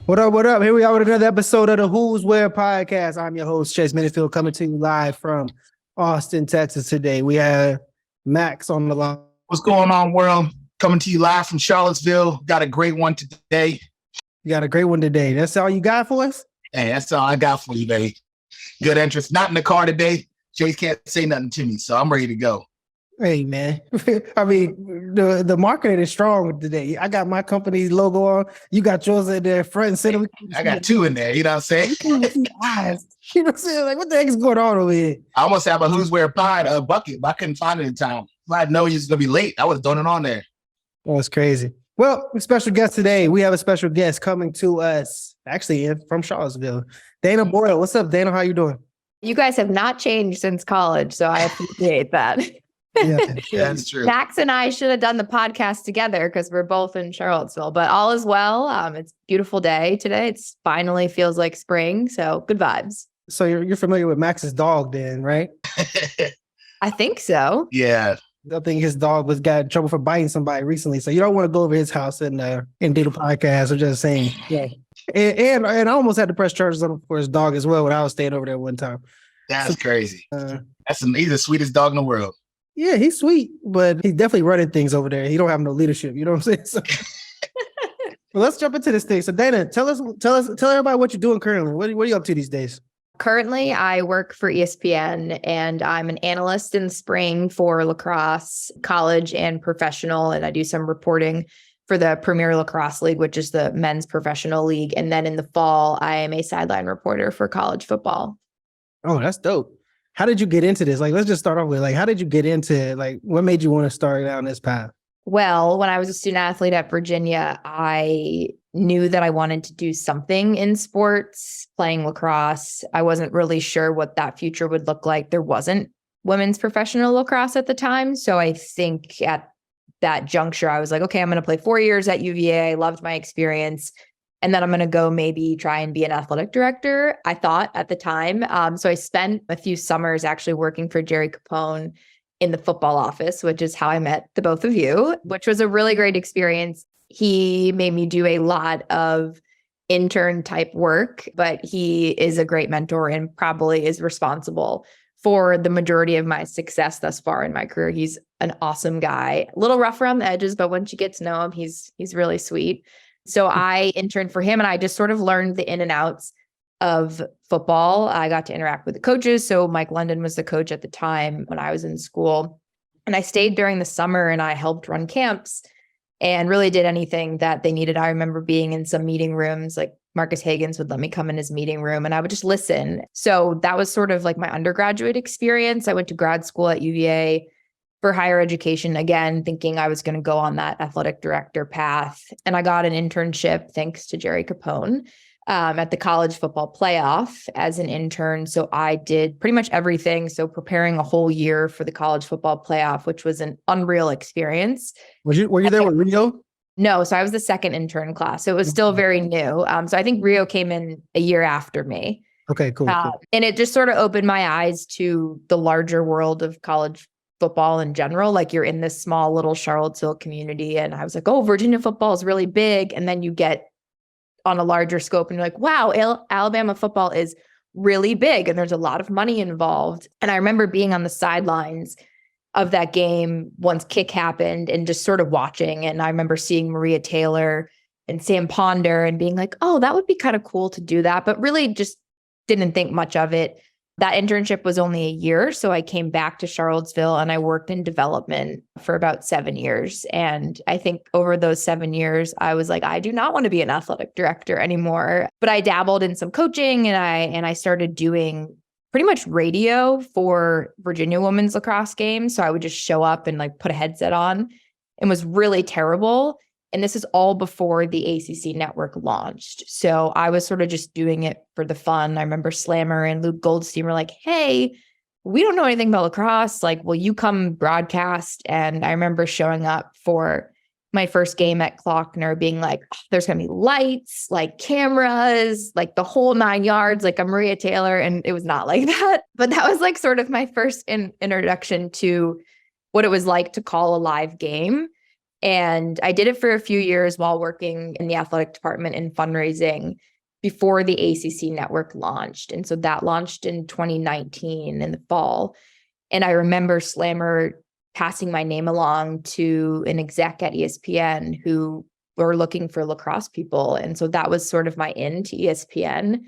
What up? What up? Here we are with another episode of the Who's Where podcast. I'm your host, Chase Minifield, coming to you live from Austin, Texas today. We have Max on the line. What's going on, world? Coming to you live from Charlottesville. Got a great one today. You got a great one today. That's all you got for us? Hey, that's all I got for you, baby. Good interest. Not in the car today. Chase can't say nothing to me, so I'm ready to go. Hey, man. I mean, the marketing is strong today. I got my company's logo on. You got yours in there, front and center. I got two in there. You know what I'm saying? You know what I'm saying? Like, what the heck is going on over here? I almost have a Who's Where pie bucket, but I couldn't find it in time. If I know you was going to be late, I was throwing it on there. Oh, it's crazy. Well, special guest today. We have a special guest coming to us, actually from Charlottesville. Dana Boyle. What's up, Dana? How you doing? You guys have not changed since college, so I appreciate that. Yeah, that's true. Max and I should have done the podcast together because we're both in Charlottesville, but all is well. It's a beautiful day today. It's finally feels like spring, so good vibes. So you're familiar with Max's dog then, right? I think so. Yeah. I think his dog got in trouble for biting somebody recently, so you don't want to go over his house and do the podcast. I'm just saying. Yeah. And I almost had to press charges on him for his dog as well when I was staying over there one time. That's crazy. He's the sweetest dog in the world. Yeah, he's sweet, but he's definitely running things over there. He don't have no leadership. You know what I'm saying? So, well, let's jump into this thing. So, Dana, tell everybody what you're doing currently. What are you up to these days? Currently, I work for ESPN, and I'm an analyst in the spring for lacrosse, college and professional, and I do some reporting for the Premier Lacrosse League, which is the men's professional league. And then in the fall, I am a sideline reporter for college football. Oh, that's dope. How did you get into this? Like, let's just start off with, how did you get into, what made you want to start down this path? Well, when I was a student athlete at Virginia, I knew that I wanted to do something in sports, playing lacrosse. I wasn't really sure what that future would look like. There wasn't women's professional lacrosse at the time. So I think at that juncture, I was like, okay, I'm going to play 4 years at UVA. I loved my experience. And then I'm going to go maybe try and be an athletic director, I thought at the time. So I spent a few summers actually working for Jerry Capone in the football office, which is how I met the both of you, which was a really great experience. He made me do a lot of intern type work, but he is a great mentor and probably is responsible for the majority of my success thus far in my career. He's an awesome guy, a little rough around the edges, but once you get to know him, he's really sweet. So I interned for him and I just sort of learned the in and outs of football. I got to interact with the coaches. So Mike London was the coach at the time when I was in school. And I stayed during the summer and I helped run camps and really did anything that they needed. I remember being in some meeting rooms, like Marcus Hagans would let me come in his meeting room and I would just listen. So that was sort of like my undergraduate experience. I went to grad school at UVA for higher education, again, thinking I was going to go on that athletic director path. And I got an internship, thanks to Jerry Capone, at the college football playoff as an intern. So I did pretty much everything. So preparing a whole year for the college football playoff, which was an unreal experience. Were you there with Rio? No, so I was the second intern class. So it was still very new. So I think Rio came in a year after me. Okay, cool. And it just sort of opened my eyes to the larger world of college football in general. Like you're in this small little Charlottesville community. And I was like, oh, Virginia football is really big. And then you get on a larger scope and you're like, wow, Alabama football is really big. And there's a lot of money involved. And I remember being on the sidelines of that game once kick happened and just sort of watching. And I remember seeing Maria Taylor and Sam Ponder and being like, oh, that would be kind of cool to do that. But really just didn't think much of it. That internship was only a year. So I came back to Charlottesville and I worked in development for about 7 years. And I think over those 7 years, I was like, I do not want to be an athletic director anymore. But I dabbled in some coaching and I started doing pretty much radio for Virginia women's lacrosse games. So I would just show up and put a headset on and was really terrible. And this is all before the ACC network launched. So I was sort of just doing it for the fun. I remember Slammer and Luke Goldstein were like, hey, we don't know anything about lacrosse. Will you come broadcast? And I remember showing up for my first game at Klockner being like, oh, there's going to be lights, cameras, the whole 9 yards, I'm Maria Taylor. And it was not like that. But that was sort of my first introduction to what it was like to call a live game. And I did it for a few years while working in the athletic department in fundraising before the ACC network launched. And so that launched in 2019 in the fall. And I remember Slammer passing my name along to an exec at ESPN who were looking for lacrosse people. And so that was sort of my in to ESPN.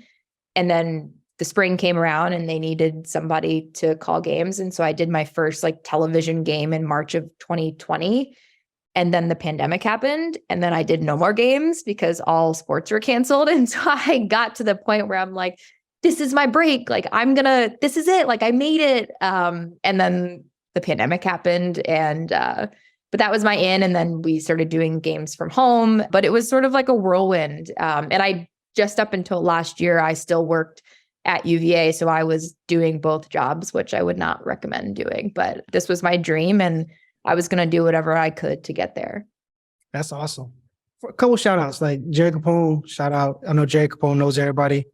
And then the spring came around and they needed somebody to call games. And so I did my first like television game in March of 2020. And then the pandemic happened. And then I did no more games because all sports were canceled. And so I got to the point where I'm like, this is my break. Like, this is it. Like, I made it. And then the pandemic happened. And, but that was my in. And then we started doing games from home. But it was sort of like a whirlwind. And I just up until last year, I still worked at UVA. So I was doing both jobs, which I would not recommend doing. But this was my dream. And I was going to do whatever I could to get there. That's awesome. For a couple shout outs, like Jerry Capone, shout out. I know Jerry Capone knows everybody.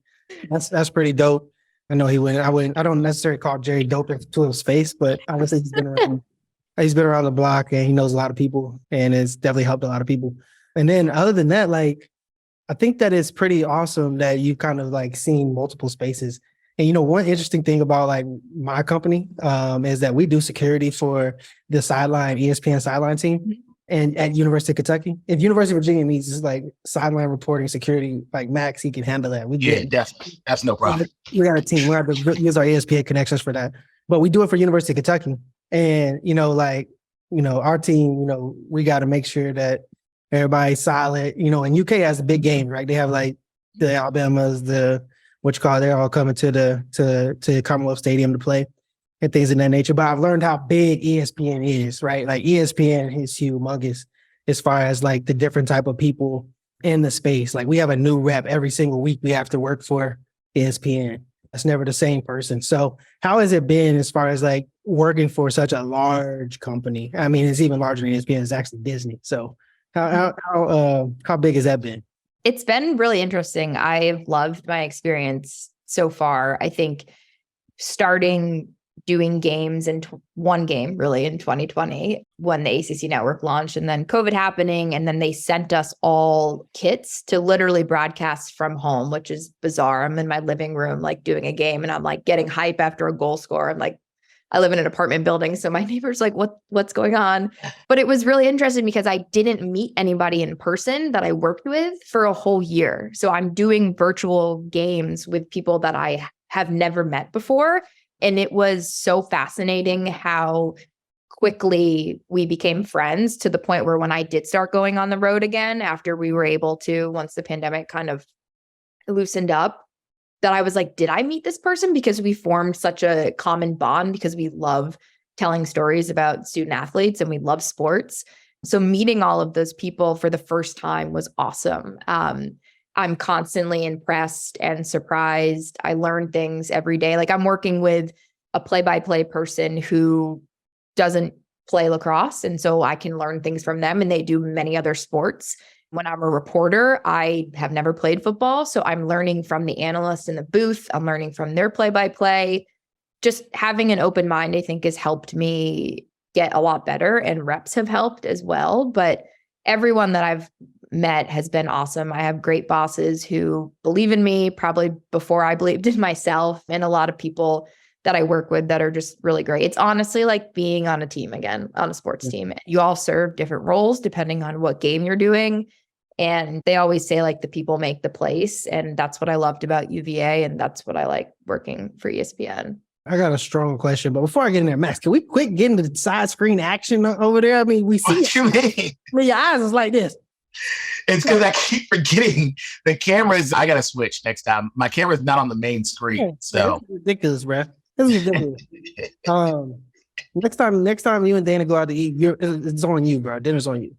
That's pretty dope. I know I don't necessarily call Jerry dope to his face, but obviously he's been around. He's been around the block and he knows a lot of people and it's definitely helped a lot of people. And then other than that, like, I think that it's pretty awesome that you've kind of like seen multiple spaces. And, one interesting thing about like my company is that we do security for the ESPN sideline team and at University of Kentucky. If University of Virginia needs like sideline reporting security, like Max, he can handle that. Definitely. That's no problem. We got a team. We have to use our ESPN connections for that. But we do it for University of Kentucky. And, our team, we got to make sure that everybody's solid, and UK has a big game, right? They have like the Alabamas, they're all coming to the Commonwealth Stadium to play and things of that nature. But I've learned how big ESPN is, right? Like ESPN is humongous as far as like the different type of people in the space. Like we have a new rep every single week we have to work for ESPN. It's never the same person. So how has it been as far as like working for such a large company? I mean, it's even larger than ESPN. It's actually Disney. So how big has that been? It's been really interesting. I've loved my experience so far. I think starting doing games in one game really in 2020 when the ACC network launched and then COVID happening. And then they sent us all kits to literally broadcast from home, which is bizarre. I'm in my living room, like doing a game and I'm like getting hype after a goal score. I'm like, I live in an apartment building. So my neighbor's like, what's going on? But it was really interesting because I didn't meet anybody in person that I worked with for a whole year. So I'm doing virtual games with people that I have never met before. And it was so fascinating how quickly we became friends to the point where when I did start going on the road again, after we were able to, once the pandemic kind of loosened up, that I was like, did I meet this person? Because we formed such a common bond because we love telling stories about student athletes and we love sports. So meeting all of those people for the first time was awesome. I'm constantly impressed and surprised. I learn things every day. Like I'm working with a play-by-play person who doesn't play lacrosse. And so I can learn things from them and they do many other sports. When I'm a reporter, I have never played football. So I'm learning from the analyst in the booth. I'm learning from their play-by-play. Just having an open mind, I think, has helped me get a lot better and reps have helped as well. But everyone that I've met has been awesome. I have great bosses who believe in me probably before I believed in myself, and a lot of people that I work with that are just really great. It's honestly like being on a team again, on a sports team. You all serve different roles depending on what game you're doing. And they always say like the people make the place. And that's what I loved about UVA. And that's what I like working for ESPN. I got a strong question, but before I get in there, Max, can we quit getting the side screen action over there? I mean, we see What you mean? I mean, your eyes is like this. It's because I keep forgetting the cameras. I got to switch next time. My camera's not on the main screen. So This is ridiculous, bro. This is ridiculous. Next time you and Dana go out to eat, it's on you, bro. Dinner's on you.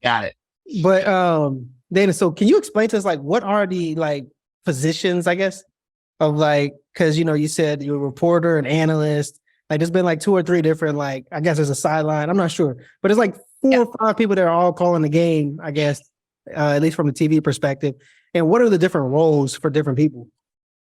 got it. But Dana, so can you explain to us like what are the like positions, I guess, of like, because you said you're a reporter, an analyst. Like there's been like 2 or 3 different, like, I guess there's a sideline. I'm not sure, but it's like 4 or 5 people that are all calling the game, I guess, at least from the TV perspective. And what are the different roles for different people?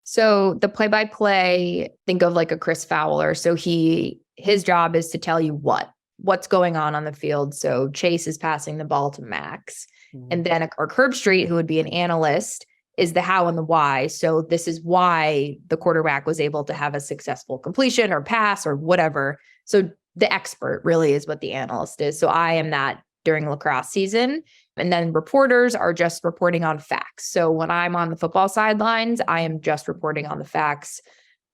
So the play-by-play, think of like a Chris Fowler. So his job is to tell you what. what's going on the field. So Chase is passing the ball to Max. Mhm. And then our Curb Street, who would be an analyst, is the how and the why. So this is why the quarterback was able to have a successful completion or pass or whatever. So the expert really is what the analyst is. So I am that during lacrosse season. And then reporters are just reporting on facts. So when I'm on the football sidelines, I am just reporting on the facts.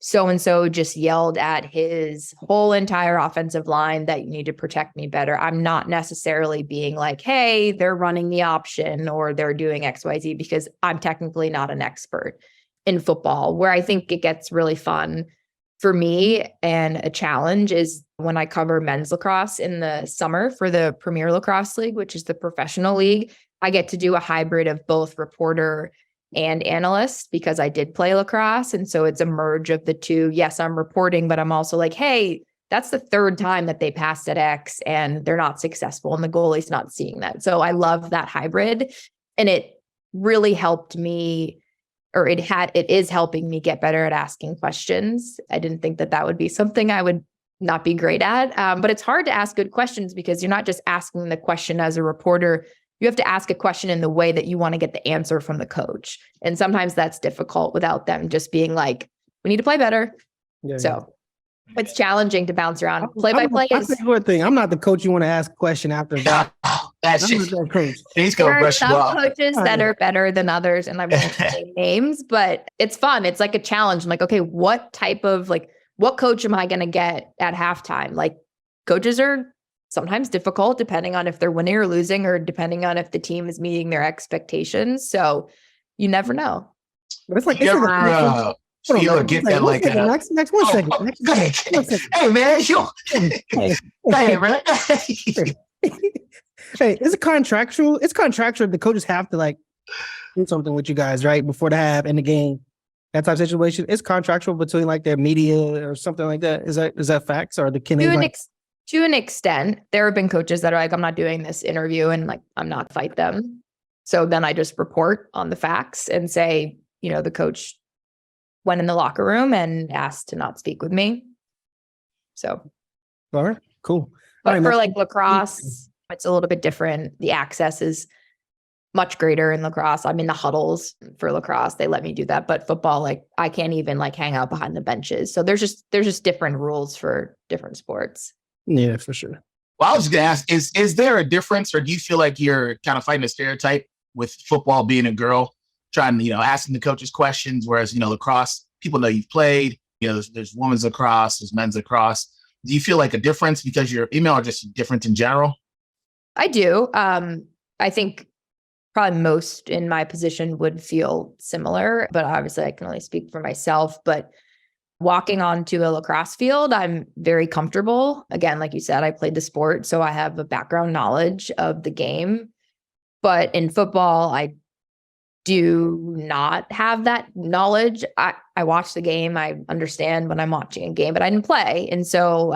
So-and-so just yelled at his whole entire offensive line that you need to protect me better. I'm not necessarily being like, hey, they're running the option or they're doing XYZ, because I'm technically not an expert in football. Where I think it gets really fun for me and a challenge is when I cover men's lacrosse in the summer for the Premier Lacrosse League, which is the professional league. I get to do a hybrid of both reporter and analyst because I did play lacrosse. And so it's a merge of the two. Yes, I'm reporting, but I'm also like, hey, that's the third time that they passed at X and they're not successful and the goalie's not seeing that. So I love that hybrid. And it really helped me, or it is helping me get better at asking questions. I didn't think that would be something I would not be great at. But it's hard to ask good questions because you're not just asking the question as a reporter. You have to ask a question in the way that you want to get the answer from the coach. And sometimes that's difficult without them just being like, we need to play better. Yeah, So it's challenging to bounce around. yeah. Play-by-play I'll is... tell you one thing. I'm not the coach you want to ask a question after that. That I'm shit. not that coach. He's There gonna are brush you some off. coaches Oh, that yeah. are better than others, and I won't say names, but it's fun. It's like a challenge. I'm like, okay, what type of what coach am I going to get at halftime? Like, coaches are sometimes difficult depending on if they're winning or losing, or depending on if the team is meeting their expectations. So you never know. But it's like, You it's ever like hold on, feel or man. get One that like second, Max, one oh, second. oh, Max, go ahead. one second. Hey man, you Hey, go ahead, bro. hey, it's contractual. It's contractual. The coaches have to do something with you guys, right? Before the half in the game. That type of situation. It's contractual between their media or something like that. Is that facts or the can To they to an extent, there have been coaches that are like, I'm not doing this interview, and I'm not fight them. So then I just report on the facts and say, the coach went in the locker room and asked to not speak with me. So, all right, cool. but All for right, lacrosse, it's a little bit different. The access is much greater in lacrosse. I'm in the huddles for lacrosse. They let me do that. But football, I can't even hang out behind the benches. So there's just different rules for different sports. yeah, for sure. Well, I was just gonna ask, is there a difference, or do you feel like you're kind of fighting a stereotype with football being a girl, trying asking the coaches questions, whereas lacrosse, people know you've played, there's women's lacrosse, there's men's lacrosse. Do you feel like a difference because you're female, or just different in general? I do. I think probably most in my position would feel similar, but obviously I can only speak for myself. But walking onto a lacrosse field, I'm very comfortable. Again, like you said, I played the sport, so I have a background knowledge of the game. But in football, I do not have that knowledge. I watch the game. I understand when I'm watching a game, but I didn't play. And so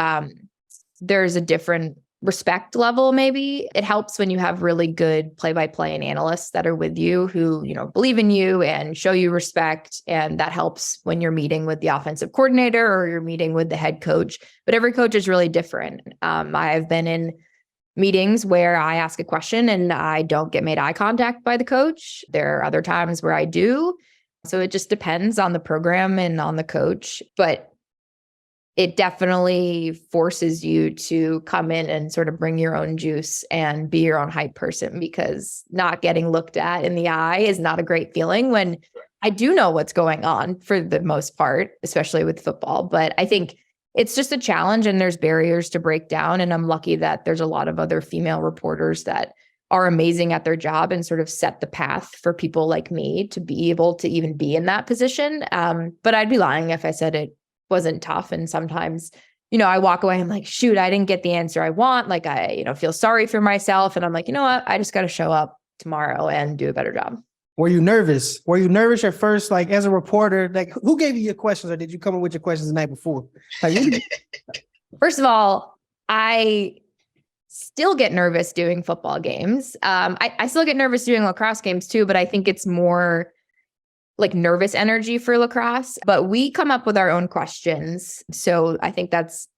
there's a different respect level. Maybe it helps when you have really good play-by-play and analysts that are with you who, believe in you and show you respect. And that helps when you're meeting with the offensive coordinator or you're meeting with the head coach. But every coach is really different. I've been in meetings where I ask a question and I don't get made eye contact by the coach. There are other times where I do. So it just depends on the program and on the coach. But it definitely forces you to come in and sort of bring your own juice and be your own hype person, because not getting looked at in the eye is not a great feeling when I do know what's going on for the most part, especially with football. But I think it's just a challenge and there's barriers to break down. And I'm lucky that there's a lot of other female reporters that are amazing at their job and sort of set the path for people like me to be able to even be in that position. But I'd be lying if I said it wasn't tough. And sometimes, I walk away, I'm like, shoot, I didn't get the answer I want. I, feel sorry for myself. And I'm like, you know what? I just got to show up tomorrow and do a better job. Were you nervous? Were you nervous at first, as a reporter? Who gave you your questions, or did you come up with your questions the night before? First of all, I still get nervous doing football games. I still get nervous doing lacrosse games too, but I think it's more nervous energy for lacrosse. But we come up with our own questions. So I think that's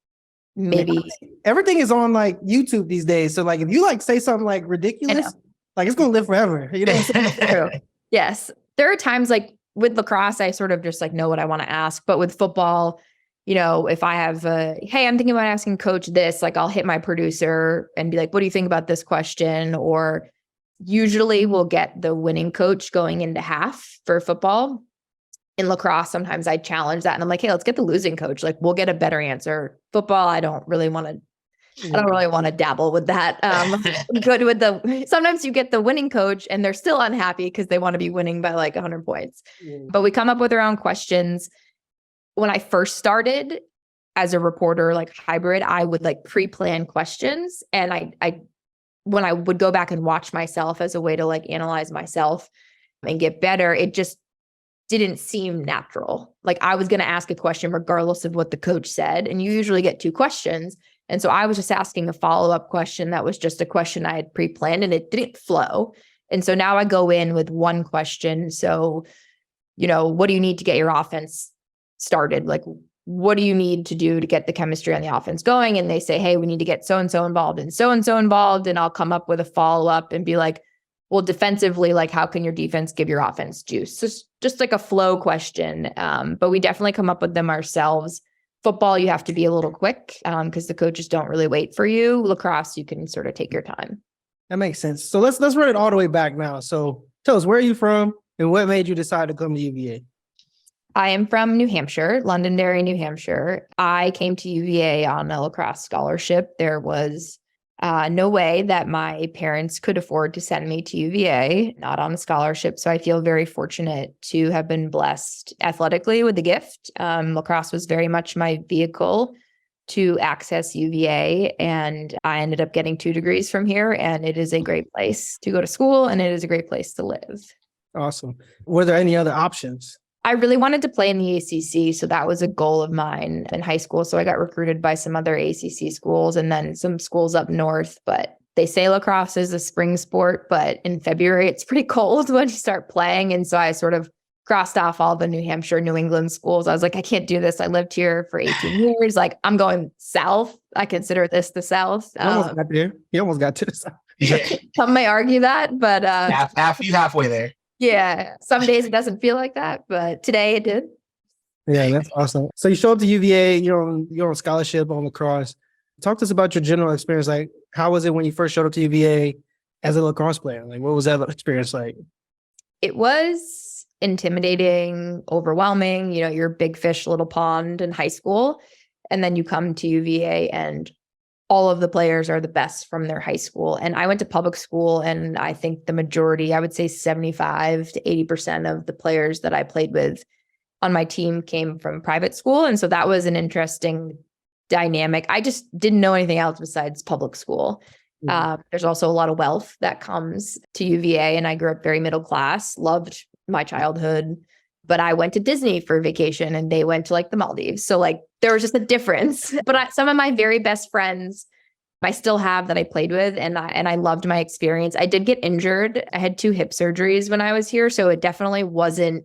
maybe. Everything is on like YouTube these days. So like if you like say something like I ridiculous, know. like it's gonna live forever. You know what I'm saying? True. Yes. There are times like with lacrosse, I sort of just like know what I want to ask. But with football, you know, if I have hey, I'm thinking about asking coach this, like I'll hit my producer and be like, what do you think about this question? Or usually we'll get the winning coach going into half for football. In lacrosse, sometimes I challenge that and I'm like, hey, let's get the losing coach. Like we'll get a better answer. Football, I don't really want to dabble with that. Good with sometimes you get the winning coach and they're still unhappy because they want to be winning by like 100 points. But we come up with our own questions. When I first started as a reporter, like hybrid, I would like pre-plan questions. And I when I would go back and watch myself as a way to like analyze myself and get better, it just didn't seem natural. Like I was going to ask a question regardless of what the coach said. And you usually get 2 questions. And so I was just asking a follow-up question that was just a question I had pre-planned and it didn't flow. And so now I go in with 1 question. So, you know, what do you need to get your offense started? Like, what do you need to do to get the chemistry on the offense going? And they say, hey, we need to get so-and-so involved and so-and-so involved. And I'll come up with a follow-up and be like, well, defensively, like how can your defense give your offense juice? Just like a flow question. But we definitely come up with them ourselves. Football, you have to be a little quick because the coaches don't really wait for you. Lacrosse, you can sort of take your time. That makes sense. So let's run it all the way back now. So tell us, where are you from and what made you decide to come to UVA? I am from New Hampshire, Londonderry, New Hampshire. I came to UVA on a lacrosse scholarship. There was no way that my parents could afford to send me to UVA, not on a scholarship. So I feel very fortunate to have been blessed athletically with the gift. Lacrosse was very much my vehicle to access UVA. And I ended up getting 2 degrees from here. And it is a great place to go to school and it is a great place to live. Awesome. Were there any other options? I really wanted to play in the ACC. So that was a goal of mine in high school. So I got recruited by some other ACC schools and then some schools up north. But they say lacrosse is a spring sport, but in February, it's pretty cold when you start playing. And so I sort of crossed off all the New Hampshire, New England schools. I was like, I can't do this. I lived here for 18 years. Like I'm going south. I consider this the South. You almost got there. You almost got to the South. Some may argue that, but halfway there. Yeah, some days it doesn't feel like that, but today it did. Yeah, that's awesome. So you show up to UVA, you're on scholarship on lacrosse. Talk to us about your general experience. Like, how was it when you first showed up to UVA as a lacrosse player? Like, what was that experience like? It was intimidating, overwhelming. You know, you're big fish, little pond in high school. And then you come to UVA and all of the players are the best from their high school. And I went to public school and I think the majority, I would say 75 to 80% of the players that I played with on my team came from private school. And so that was an interesting dynamic. I just didn't know anything else besides public school. There's also a lot of wealth that comes to UVA and I grew up very middle class, loved my childhood, but I went to Disney for vacation and they went to like the Maldives. So like there was just a difference. But some of my very best friends I still have that I played with and I loved my experience. I did get injured. I had 2 hip surgeries when I was here. So it definitely wasn't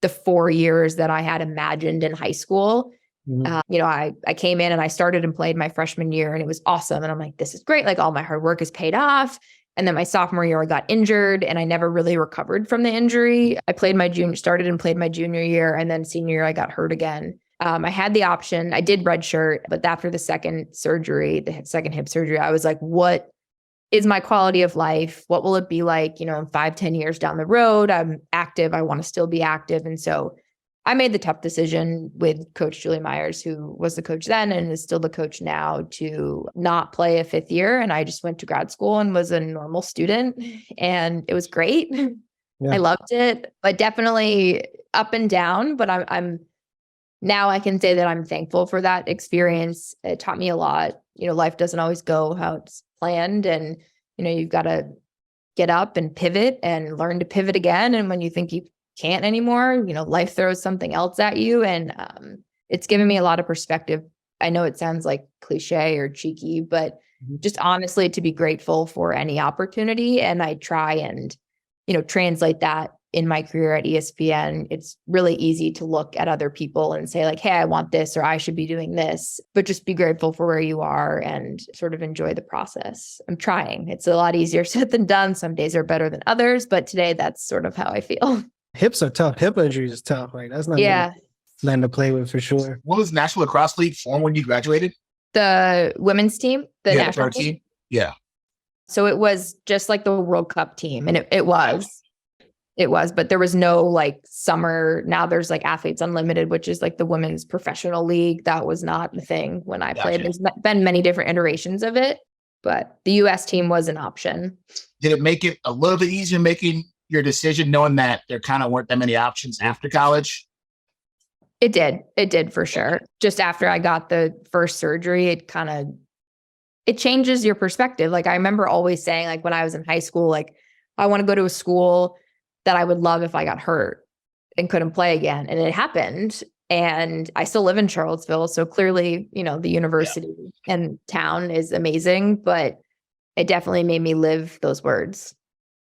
the 4 years that I had imagined in high school. Mhm. You know, I came in and I started and played my freshman year and it was awesome. And I'm like, this is great. Like all my hard work is paid off. And then my sophomore year, I got injured and I never really recovered from the injury. I started and played my junior year. And then senior year, I got hurt again. I had the option. I did redshirt, but after the second hip surgery, I was like, what is my quality of life? What will it be like, you know, in 5-10 years down the road? I'm active. I want to still be active. And so I made the tough decision with Coach Julie Myers, who was the coach then and is still the coach now, to not play a 5th year. And I just went to grad school and was a normal student. And it was great. Yeah. I loved it, but definitely up and down. But I'm now I can say that I'm thankful for that experience. It taught me a lot. You know, life doesn't always go how it's planned. And, you know, you've got to get up and pivot and learn to pivot again. And when you think you can't anymore, you know, life throws something else at you. And it's given me a lot of perspective. I know it sounds like cliche or cheeky, but just honestly to be grateful for any opportunity. And I try and, you know, translate that in my career at ESPN, it's really easy to look at other people and say like, hey, I want this, or I should be doing this, but just be grateful for where you are and sort of enjoy the process. I'm trying. It's a lot easier said than done. Some days are better than others, but today that's sort of how I feel. Hips are tough. Hip injuries is tough. Like that's not Yeah. nothing to play with for sure. What was National Lacrosse League formed when you graduated? The women's team, the Yeah, national pro team. Yeah. So it was just like the World Cup team. And it was, but there was no like summer. Now there's like Athletes Unlimited, which is like the women's professional league. That was not the thing when I played. Gotcha. There's been many different iterations of it, but the US team was an option. Did it make it a little bit easier making your decision, knowing that there kind of weren't that many options after college? It did for sure. Just after I got the first surgery, it changes your perspective. Like I remember always saying, like when I was in high school, like I want to go to a school that I would love if I got hurt and couldn't play again. And it happened. And I still live in Charlottesville. So clearly, you know, the university and town is amazing, but it definitely made me live those words.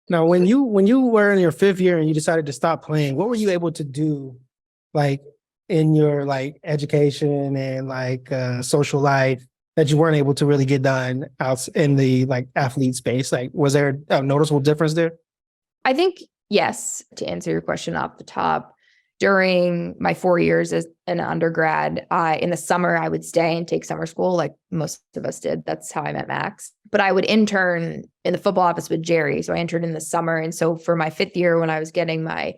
Now, when you were in your fifth year and you decided to stop playing, what were you able to do, like in your like education and like social life that you weren't able to really get done out in the like athlete space? Like, was there a noticeable difference there? I think, yes, to answer your question off the top, during my 4 years as an undergrad, in the summer, I would stay and take summer school like most of us did. That's how I met Max. But I would intern in the football office with Jerry. So I interned in the summer. And so for my fifth year, when I was getting my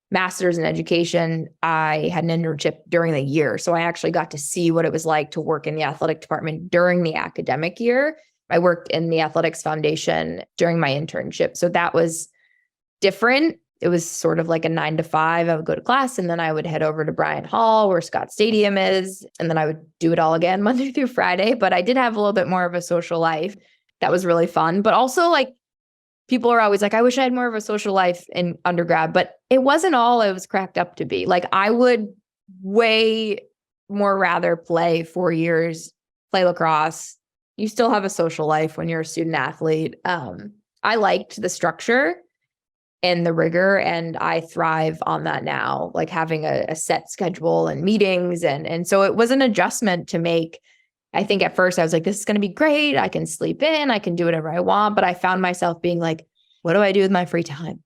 master's in education, I had an internship during the year. So I actually got to see what it was like to work in the athletic department during the academic year. I worked in the Athletics Foundation during my internship. So that was different. It was sort of like a 9 to 5. I would go to class and then I would head over to Bryant Hall where Scott Stadium is. And then I would do it all again Monday through Friday. But I did have a little bit more of a social life. That was really fun. But also like people are always like, I wish I had more of a social life in undergrad, but it wasn't all it was cracked up to be. Like I would way more rather play 4 years, play lacrosse. You still have a social life when you're a student athlete. I liked the structure and the rigor, and I thrive on that now, like having a set schedule and meetings. And so it was an adjustment to make. I think at first I was like, this is going to be great. I can sleep in, I can do whatever I want. But I found myself being like, what do I do with my free time?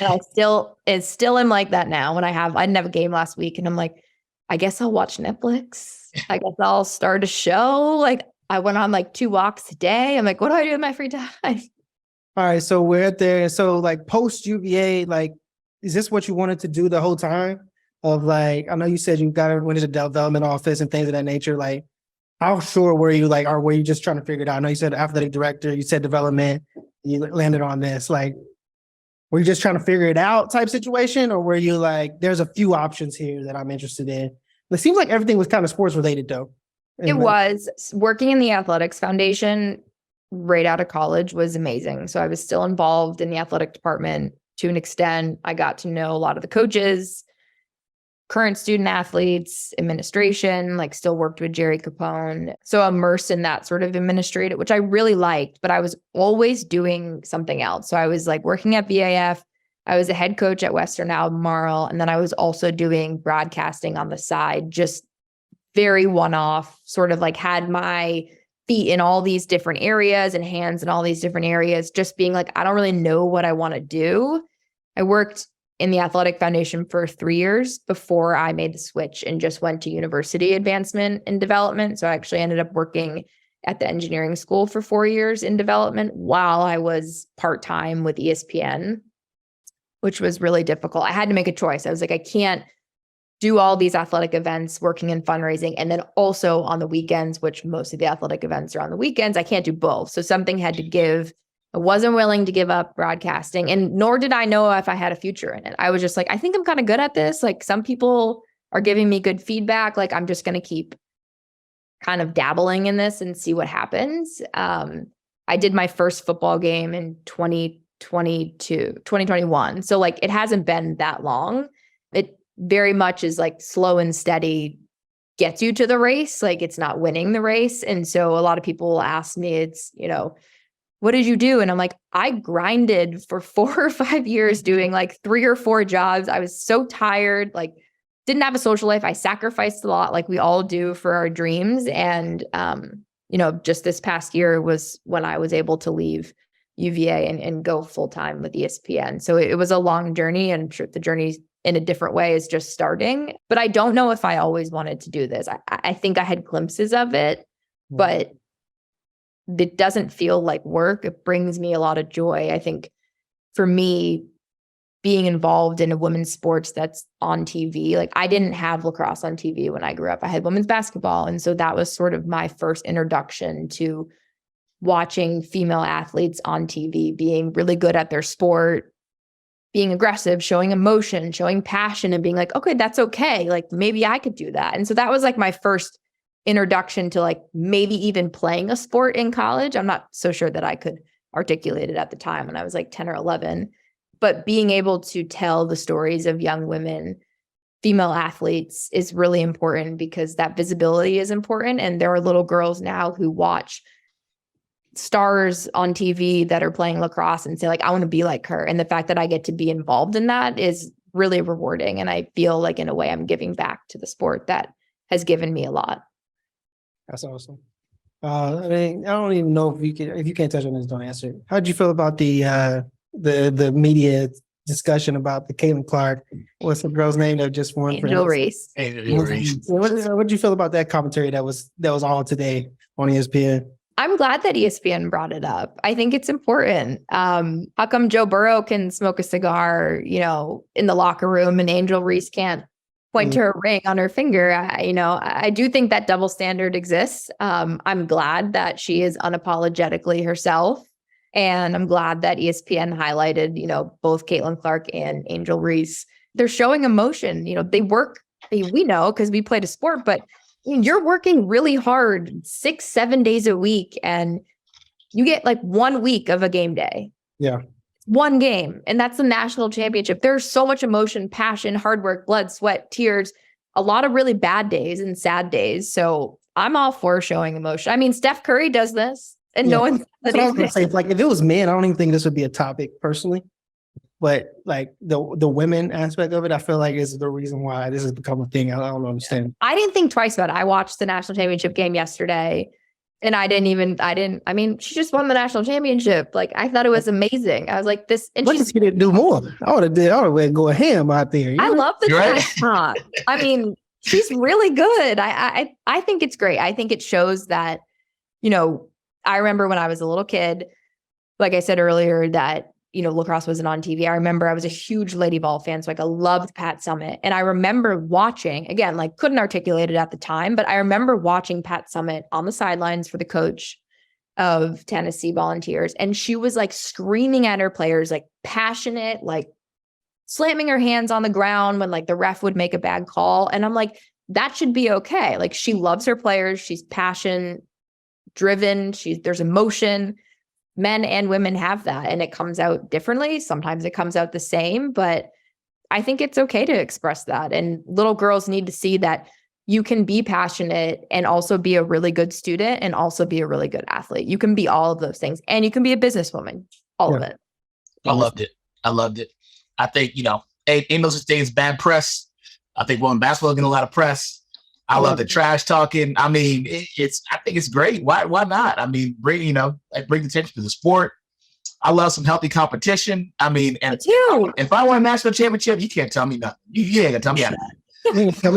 And I still am like that now. I didn't have a game last week and I'm like, I guess I'll watch Netflix. I guess I'll start a show. Like I went on like 2 walks a day. I'm like, what do I do with my free time? All right, so we're at there. So like post UVA, like, is this what you wanted to do the whole time? Of like, I know you said you went into the development office and things of that nature. Like, how sure were you? Like, or were you just trying to figure it out? I know you said athletic director, you said development, you landed on this. Like, were you just trying to figure it out type situation, or were you like, there's a few options here that I'm interested in? It seems like everything was kind of sports related, though. It was. Working in the Athletics Foundation right out of college was amazing. So I was still involved in the athletic department to an extent. I got to know a lot of the coaches, current student athletes, administration, like still worked with Jerry Capone. So immersed in that sort of administrative, which I really liked, but I was always doing something else. So I was like working at VAF. I was a head coach at Western Albemarle. And then I was also doing broadcasting on the side, just very one-off, sort of like had my feet in all these different areas and hands in all these different areas, just being like, I don't really know what I want to do. I worked in the Athletic Foundation for 3 years before I made the switch and just went to university advancement and development. So I actually ended up working at the engineering school for 4 years in development while I was part-time with ESPN, which was really difficult. I had to make a choice. I was like, I can't do all these athletic events, working in fundraising, and then also on the weekends, which most of the athletic events are on the weekends. I can't do both. So something had to give. I wasn't willing to give up broadcasting, and nor did I know if I had a future in it. I was just like, I think I'm kind of good at this. Like some people are giving me good feedback. Like I'm just going to keep kind of dabbling in this and see what happens. I did my first football game in 2021. So like it hasn't been that long. It very much is like slow and steady gets you to the race. Like it's not winning the race. And so a lot of people will ask me, it's, what did you do? And I'm like, I grinded for 4 or 5 years doing like 3 or 4 jobs. I was so tired, like didn't have a social life. I sacrificed a lot like we all do for our dreams. And, just this past year was when I was able to leave UVA and go full time with ESPN. So it was a long journey, and I'm sure the journey in a different way is just starting. But I don't know if I always wanted to do this. I think I had glimpses of it, but it doesn't feel like work. It brings me a lot of joy. I think for me, being involved in a women's sports that's on TV, like I didn't have lacrosse on TV when I grew up. I had women's basketball. And so that was sort of my first introduction to watching female athletes on TV, being really good at their sport, being aggressive, showing emotion, showing passion, and being like, okay, that's okay. Like maybe I could do that. And so that was like my first introduction to like maybe even playing a sport in college. I'm not so sure that I could articulate it at the time when I was like 10 or 11, but being able to tell the stories of young women, female athletes is really important because that visibility is important. And there are little girls now who watch stars on TV that are playing lacrosse and say like, I want to be like her. And the fact that I get to be involved in that is really rewarding. And I feel like in a way I'm giving back to the sport that has given me a lot. That's awesome. I mean, I don't even know if you can't touch on this, don't answer. How did you feel about the media discussion about the Caitlin Clark? What's the girl's name that just won? Angel Reese. What did you feel about that commentary that was on today on ESPN? I'm glad that ESPN brought it up. I think it's important. How come Joe Burrow can smoke a cigar, in the locker room, and Angel Reese can't point to her ring on her finger? I do think that double standard exists. I'm glad that she is unapologetically herself. And I'm glad that ESPN highlighted, both Caitlin Clark and Angel Reese. They're showing emotion. They work, we know because we played a sport, but you're working really hard 6-7 days a week, and you get like 1 week of a game day. Yeah. One game. And that's the national championship. There's so much emotion, passion, hard work, blood, sweat, tears, a lot of really bad days and sad days. So I'm all for showing emotion. I mean, Steph Curry does this, and no one. That's what I was gonna say. Like, if it was men, I don't even think this would be a topic personally. But like the women aspect of it, I feel like is the reason why this has become a thing. I don't understand. I didn't think twice about it. I watched the national championship game yesterday, and I mean, she just won the national championship. Like, I thought it was amazing. I was like, this, and she didn't do more. I would have go ham out there. I love the trash talk. I mean, she's really good. I think it's great. I think it shows that, I remember when I was a little kid, like I said earlier, that lacrosse wasn't on TV. I remember I was a huge Lady Vol fan, so I loved Pat Summitt. And I remember watching, again, like couldn't articulate it at the time, but I remember watching Pat Summitt on the sidelines for the coach of Tennessee Volunteers. And she was like screaming at her players, like passionate, like slamming her hands on the ground when like the ref would make a bad call. And I'm like, that should be okay. Like, she loves her players. She's passion driven. There's emotion. Men and women have that, and it comes out differently. Sometimes it comes out the same, but I think it's okay to express that. And little girls need to see that you can be passionate and also be a really good student and also be a really good athlete. You can be all of those things, and you can be a businesswoman, all of it. I loved it. I think, ain't no such thing as bad press. I think women basketball getting a lot of press. I love the trash talking. I mean, I think it's great. Why not? I mean, bring attention to the sport. I love some healthy competition. I mean, and if I won a national championship, you can't tell me nothing. You ain't gonna tell me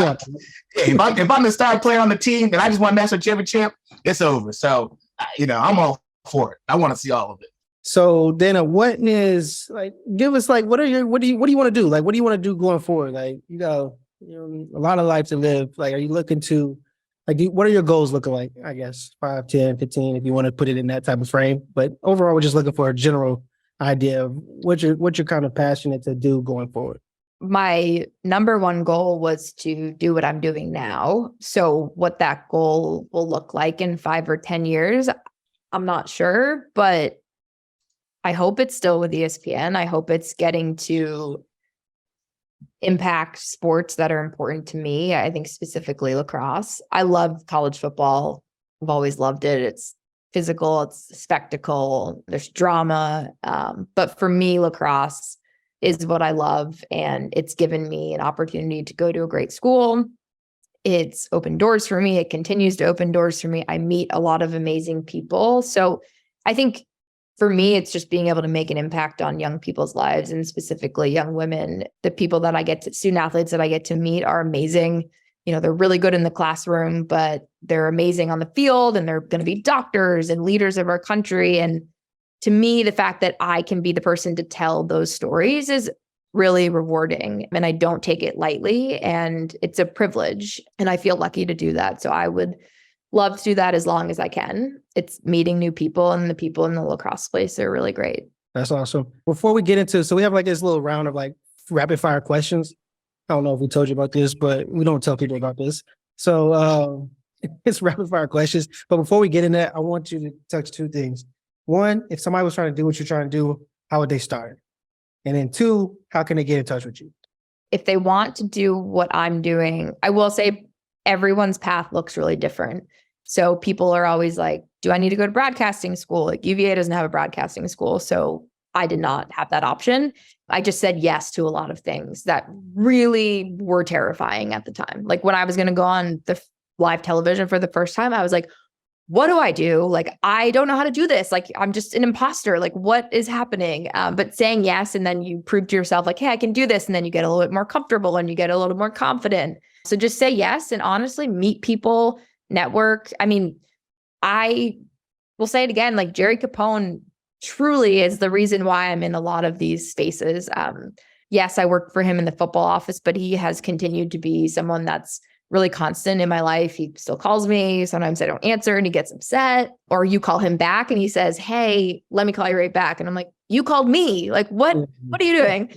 nothing. If I'm the star player on the team and I just won a national championship, it's over. So, I'm all for it. I want to see all of it. So Dana, what is like? Give us like, what do you want to do? Like, what do you want to do going forward? Like, a lot of life to live. Like, are you looking to, like, what are your goals looking like? I guess 5, 10, 15, if you want to put it in that type of frame. But overall, we're just looking for a general idea of what you're kind of passionate to do going forward. My number one goal was to do what I'm doing now. So what that goal will look like in 5 or 10 years, I'm not sure, but I hope it's still with ESPN. I hope it's getting to impact sports that are important to me. I think specifically lacrosse. I love college football. I've always loved it. It's physical, it's a spectacle, there's drama. But for me, lacrosse is what I love. And it's given me an opportunity to go to a great school. It's opened doors for me. It continues to open doors for me. I meet a lot of amazing people. So I think for me, it's just being able to make an impact on young people's lives, and specifically young women. The people that I get to, student athletes that I get to meet, are amazing. You know, they're really good in the classroom, but they're amazing on the field, and they're going to be doctors and leaders of our country. And to me, the fact that I can be the person to tell those stories is really rewarding, and I don't take it lightly, and it's a privilege, and I feel lucky to do that. So I would love to do that as long as I can. It's meeting new people, and the people in the lacrosse place are really great. That's awesome. Before we get into, so we have like this little round of like rapid fire questions. I don't know if we told you about this, but we don't tell people about this. So it's rapid fire questions. But before we get in that, I want you to touch two things. One, if somebody was trying to do what you're trying to do, how would they start? And then two, how can they get in touch with you? If they want to do what I'm doing, I will say everyone's path looks really different. So people are always like, do I need to go to broadcasting school? Like UVA doesn't have a broadcasting school. So I did not have that option. I just said yes to a lot of things that really were terrifying at the time. Like when I was going to go on the live television for the first time, I was like, what do I do? Like, I don't know how to do this. Like, I'm just an imposter. Like, what is happening? But saying yes, and then you prove to yourself like, hey, I can do this. And then you get a little bit more comfortable and you get a little more confident. So just say yes. And honestly, meet people, network. I mean, I will say it again, like Jerry Capone truly is the reason why I'm in a lot of these spaces. Yes, I worked for him in the football office, but he has continued to be someone that's really constant in my life. He still calls me. Sometimes I don't answer and he gets upset, or you call him back and he says, hey, let me call you right back. And I'm like, you called me. Like, what are you doing?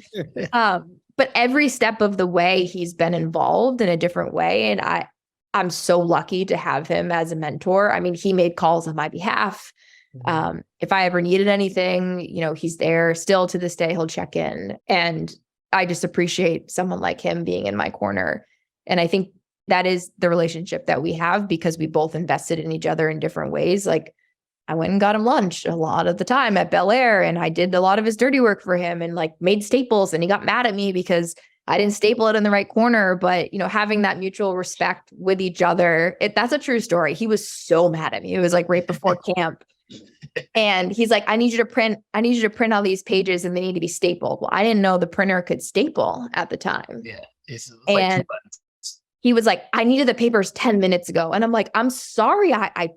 But every step of the way he's been involved in a different way. And I'm so lucky to have him as a mentor. I mean, he made calls on my behalf. If I ever needed anything, you know, he's there still to this day. He'll check in, and I just appreciate someone like him being in my corner. And I think that is the relationship that we have, because we both invested in each other in different ways. Like I went and got him lunch a lot of the time at Bel Air, and I did a lot of his dirty work for him and like made staples, and he got mad at me because I didn't staple it in the right corner. But, you know, having that mutual respect with each other, that's a true story. He was so mad at me. It was like right before camp. And he's like, I need you to print all these pages and they need to be stapled. Well, I didn't know the printer could staple at the time. Yeah. It's And like he was like, I needed the papers 10 minutes ago. And I'm like, I'm sorry. I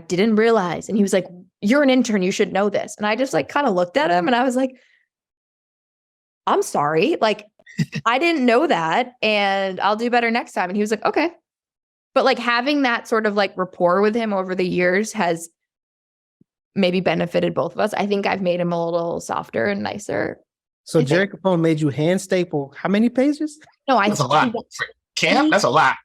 didn't realize. And he was like, you're an intern. You should know this. And I just like kind of looked at him and I was like, I'm sorry. Like, I didn't know that, and I'll do better next time. And he was like, okay. But like having that sort of like rapport with him over the years has maybe benefited both of us. I think I've made him a little softer and nicer. So Jerry Capone made you hand staple how many pages? No, that's a lot. For camp, that's a lot.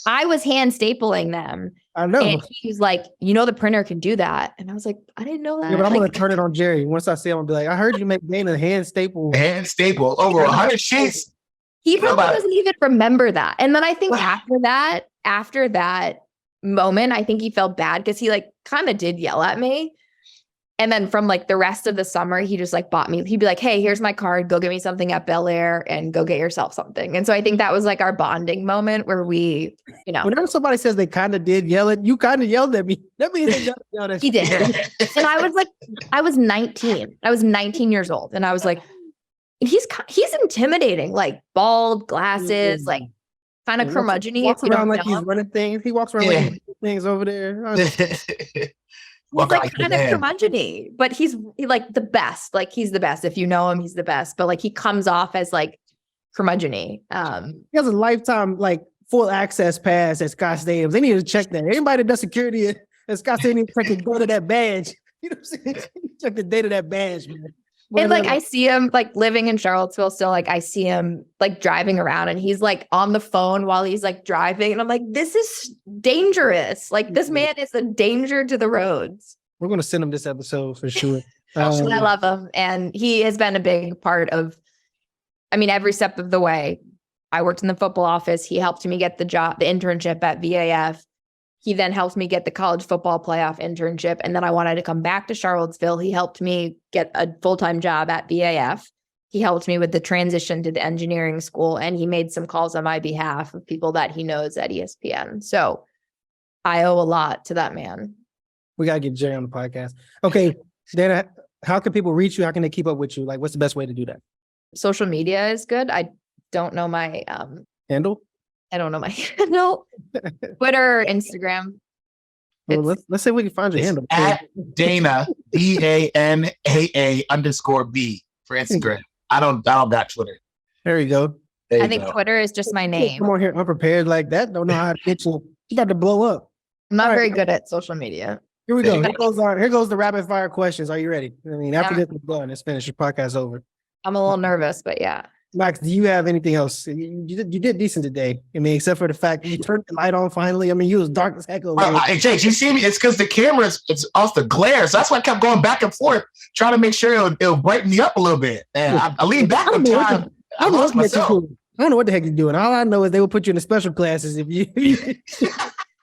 I was hand stapling them. I know. And he was like, you know, the printer can do that. And I was like, I didn't know that. Yeah, but I'm Like, going to turn it on Jerry. Once I see him, I'll be like, I heard you make Dana hand staple. Hand staple over 100 sheets. he probably doesn't even remember that. And then I think after that moment, I think he felt bad because he like kind of did yell at me. And then from like the rest of the summer, he just like bought me, he'd be like, hey, here's my card. Go get me something at Bel Air and go get yourself something. And so I think that was like our bonding moment where we, you know. Whenever somebody says they kind of did yell at you, kind of yelled at me. That means they yelled at He did. And I was like, I was 19. I was 19 years old. And I was like, he's intimidating, like bald glasses, like kind of curmudgeon-y. He walks around like he's running things. He walks around like he's doing things over there. He's like kind of curmudgeon-y, but he's like the best. Like he's the best. If you know him, he's the best. But like he comes off as like curmudgeon-y. He has a lifetime like full access pass at Scott Stadiums. They need to check that. Anybody that does security at Scott Stadium can go to that badge. You know what I'm saying? Check the date of that badge, man. And like I see him like living in Charlottesville still, like I see him like driving around and he's like on the phone while he's like driving. And I'm like, this is dangerous. Like this man is a danger to the roads. We're going to send him this episode for sure. I love him. And he has been a big part of, I mean, every step of the way. I worked in the football office. He helped me get the job, the internship at VAF. He then helped me get the college football playoff internship. And then I wanted to come back to Charlottesville. He helped me get a full-time job at BAF. He helped me with the transition to the engineering school, and he made some calls on my behalf of people that he knows at ESPN. So I owe a lot to that man. We gotta get Jerry on the podcast. Okay, Dana, how can people reach you? How can they keep up with you? Like, what's the best way to do that? Social media is good. I don't know my Handle? handle. Twitter, Instagram. Well, It's- let's see if we can find your It's handle. at Dana DANAA_B for Instagram. I don't got Twitter. There you go. There I you think go. Twitter is just my name. Come on here unprepared like that. Don't know how to get you. You got to blow up. I'm not All right. very good at social media. Here we There go. you Here goes the rapid fire questions. Are you ready? I mean, after Yeah. this is done, it's finished. Your podcast over. I'm a little nervous, but yeah. Max, do you have anything else? You did decent today. I mean, except for the fact you turned the light on finally. I mean, you was dark as heck over Bro, there. hey, Jake, you see me? It's because the camera it's off the glare. So that's why I kept going back and forth, trying to make sure it'll brighten me up a little bit. And I leaned back I one don't know what time. the- I I don't know lost what the heck myself. you're doing. I don't know what the heck you're doing. All I know is they will put you in the special classes if you if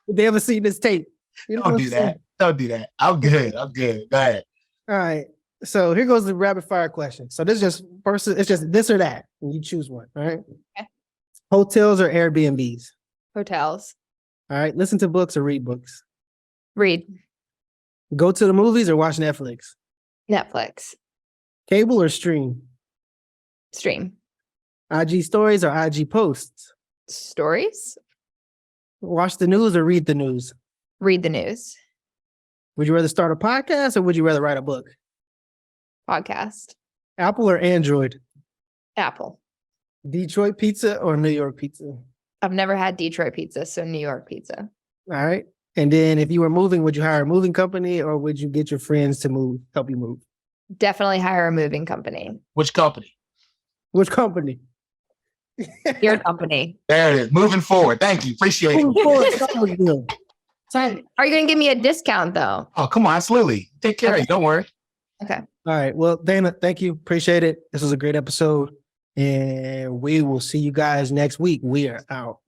they ever see this tape. You know Don't what do I'm saying? that. Don't do that. I'm good. I'm good. Go ahead. All right. So here goes the rapid fire question. So this is just person, it's just this or that. And you choose one. All right. Okay. Hotels or Airbnbs. Hotels. All right. Listen to books or read books. Read. Go to the movies or watch Netflix. Netflix. Cable or stream. Stream. IG stories or IG posts. Stories. Watch the news or read the news. Read the news. Would you rather start a podcast or would you rather write a book? Podcast. Apple or Android? Apple. Detroit pizza or New York pizza? All I've never had Detroit pizza, so New York pizza. right. And then if you were moving, would you hire a moving company or would you get your friends to move, help you move? Definitely hire a moving company. Which company? Which company? Your company. There it is. Moving forward. Thank you. Appreciate it. Are you going to give me a discount though? Oh, come on. It's Lily. Take care of you. Don't worry. Okay. All right. Well, Dana, thank you. Appreciate it. This was a great episode. And we will see you guys next week. We are out.